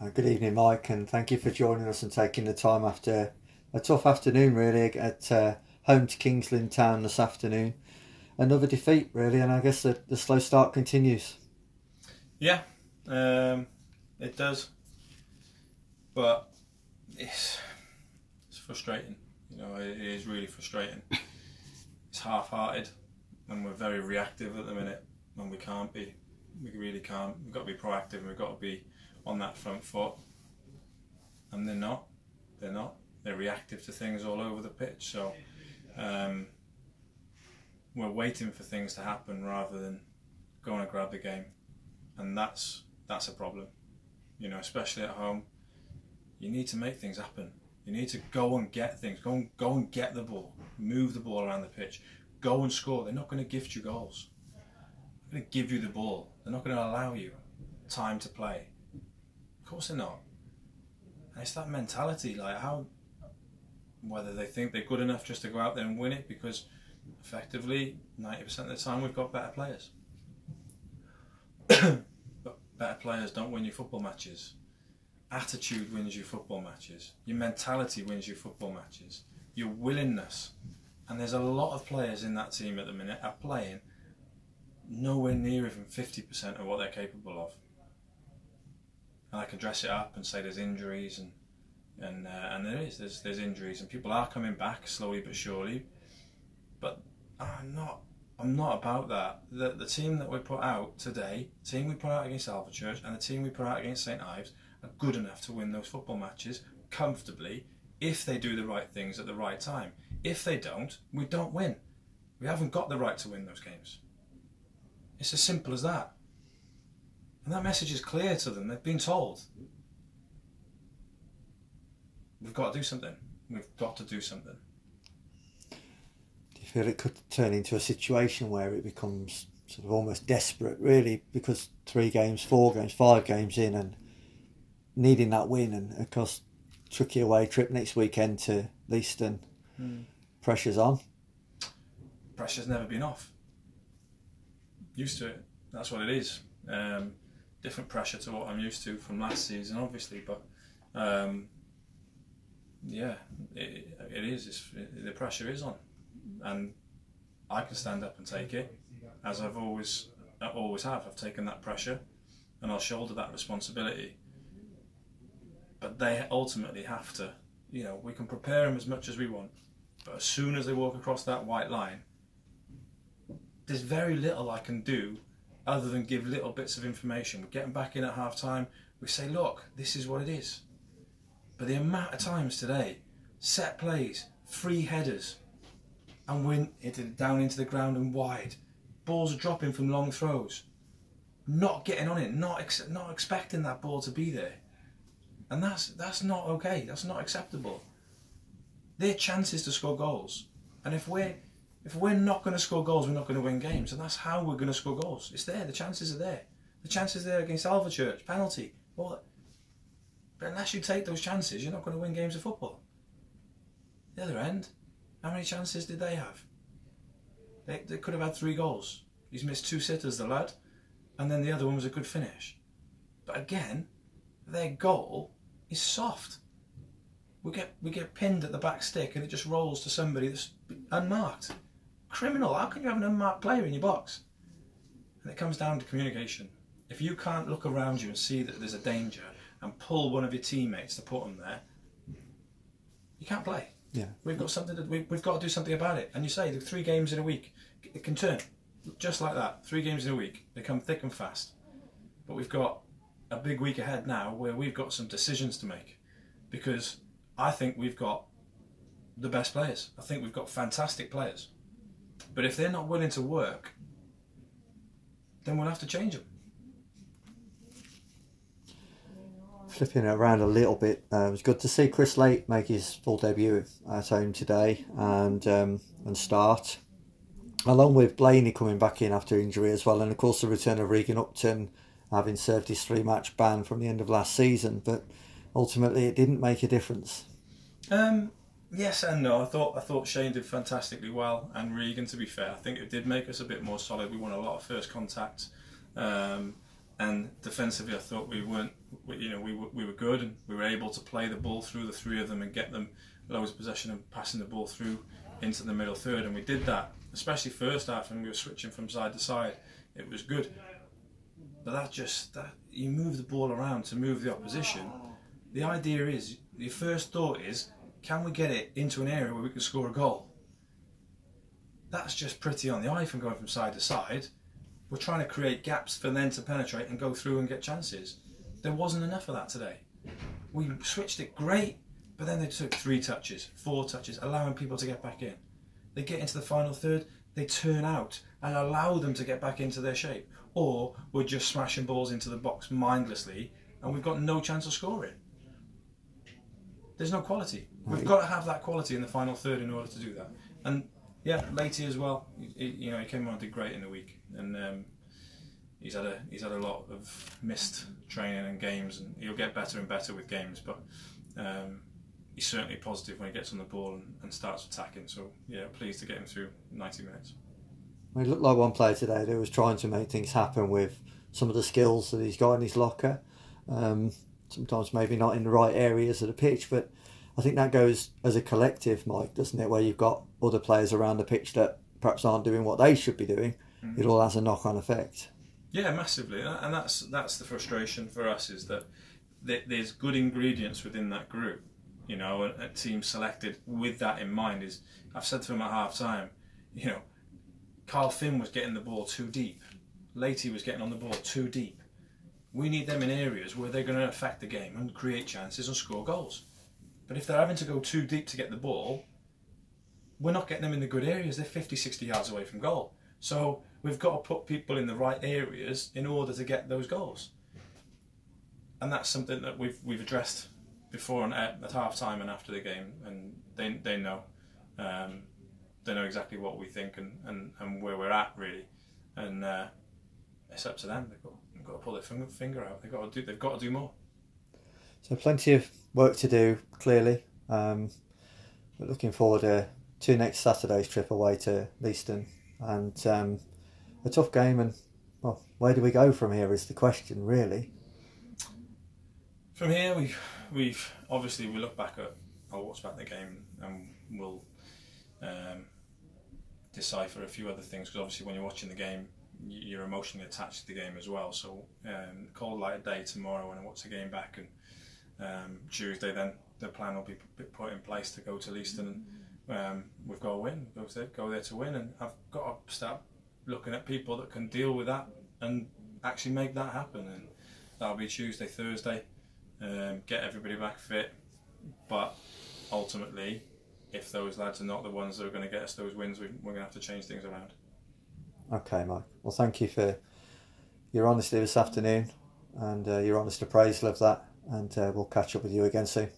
Good evening, Mike, and thank you for joining us and taking the time after a tough afternoon, really, at home to Lynn Town this afternoon. Another defeat, really, and I guess the slow start continues. Yeah, it does, but it's frustrating. You know, it is really frustrating. It's half-hearted, and we're very reactive at the minute, and we can't be. We really can't. We've got to be proactive, and we've got to be on that front foot. And they're not. They're not. They're reactive to things all over the pitch. So we're waiting for things to happen rather than going to grab the game, and that's a problem. You know, especially at home, you need to make things happen. You need to go and get things. Go and get the ball. Move the ball around the pitch. Go and score. They're not going to gift you goals. They're going to give you the ball. They're not going to allow you time to play. Of course they're not. And it's that mentality, like whether they think they're good enough just to go out there and win it, because effectively 90% of the time we've got better players. But better players don't win you football matches. Attitude wins you football matches. Your mentality wins you football matches. Your willingness. And there's a lot of players in that team at the minute are playing nowhere near even 50% of what they're capable of. And I can dress it up and say there's injuries, and there's injuries, and people are coming back slowly but surely. But I'm not about that. The team that we put out today, the team we put out against Alvechurch, and the team we put out against St Ives are good enough to win those football matches comfortably if they do the right things at the right time. If they don't, we don't win. We haven't got the right to win those games. It's as simple as that. And that message is clear to them. They've been told. We've got to do something. We've got to do something. Do you feel it could turn into a situation where it becomes sort of almost desperate, really, because 3 games, 4 games, 5 games in and needing that win, and of course tricky away trip next weekend to Leiston. Pressure's on. Pressure's never been off. Used to it. That's what it is. Different pressure to what I'm used to from last season, obviously, but yeah, it is. The pressure is on, and I can stand up and take it, as I always have. I've taken that pressure, and I'll shoulder that responsibility. But they ultimately have to. You know, we can prepare them as much as we want, but as soon as they walk across that white line, there's very little I can do other than give little bits of information. We get them back in at half time, we say, look, this is what it is. But the amount of times today, set plays, free headers, and win it down into the ground and wide. Balls are dropping from long throws. Not getting on it, not expecting that ball to be there. And that's not okay, that's not acceptable. They're chances to score goals. And if we're not going to score goals, we're not going to win games. And that's how we're going to score goals. It's there, the chances are there. The chances are there against Alvechurch, penalty. But unless you take those chances, you're not going to win games of football. The other end, how many chances did they have? They could have had 3 goals. He's missed 2 sitters, the lad, and then the other one was a good finish. But again, their goal is soft. We get pinned at the back stick and it just rolls to somebody that's unmarked. Criminal. How can you have an unmarked player in your box? And it comes down to communication. If you can't look around you and see that there's a danger and pull one of your teammates to put them there, you can't play. Yeah. We've got to do something about it. And you say the 3 games in a week, it can turn just like that. 3 games in a week, they come thick and fast. But we've got a big week ahead now where we've got some decisions to make, because I think we've got the best players. I think we've got fantastic players. But if they're not willing to work, then we'll have to change them. Flipping it around a little bit, it was good to see Chris Late make his full debut at home today and start, along with Blaney coming back in after injury as well, and of course the return of Regan Upton, having served his 3-match ban from the end of last season. But ultimately it didn't make a difference. Yes and no. I thought Shane did fantastically well, and Regan, to be fair, I think it did make us a bit more solid. We won a lot of first contact, and and defensively I thought we weren't, we were good, and we were able to play the ball through the three of them and get them loads of possession and passing the ball through into the middle third, and we did that, especially first half, and we were switching from side to side. It was good, but that you move the ball around to move the opposition. The idea is, your first thought is, can we get it into an area where we can score a goal? That's just pretty on the eye from going from side to side. We're trying to create gaps for them to penetrate and go through and get chances. There wasn't enough of that today. We switched it great, but then they took 3 touches, 4 touches, allowing people to get back in. They get into the final third, they turn out and allow them to get back into their shape. Or we're just smashing balls into the box mindlessly and we've got no chance of scoring. There's no quality. We've got to have that quality in the final third in order to do that. And yeah, Leite as well. He came on and did great in the week, and he's had a lot of missed training and games, and he'll get better and better with games. But he's certainly positive when he gets on the ball and starts attacking. So yeah, pleased to get him through 90 minutes. He looked like one player today that was trying to make things happen with some of the skills that he's got in his locker. Sometimes maybe not in the right areas of the pitch, but I think that goes as a collective, Mike, doesn't it? Where you've got other players around the pitch that perhaps aren't doing what they should be doing. It all has a knock-on effect. Yeah, massively, and that's the frustration for us, is that there's good ingredients within that group. A team selected with that in mind. Is, I've said to him at half time, Carl Finn was getting the ball too deep. Leite was getting on the ball too deep. We need them in areas where they're going to affect the game and create chances and score goals. But if they're having to go too deep to get the ball, we're not getting them in the good areas. They're 50, 60 yards away from goal. So we've got to put people in the right areas in order to get those goals. And that's something that we've addressed before and at half time and after the game, and they know. They know exactly what we think and where we're at, really. And it's up to them. They've got to pull their finger out. They've got to do more. So plenty of work to do, clearly. We're looking forward to next Saturday's trip away to Leiston, and a tough game. And well, where do we go from here is the question, really. From here, we've obviously we look back at, I'll watch back the game and we'll decipher a few other things, because obviously when you're watching the game, you're emotionally attached to the game as well. So cold light of day tomorrow when I watch the game back, and Tuesday then the plan will be put in place to go to Leiston, and we've got to win. Go there to win, and I've got to start looking at people that can deal with that and actually make that happen. And that'll be Tuesday, Thursday. Get everybody back fit, but ultimately, if those lads are not the ones that are going to get us those wins, we're going to have to change things around. Okay, Mike. Well, thank you for your honesty this afternoon and your honest appraisal of that, and we'll catch up with you again soon.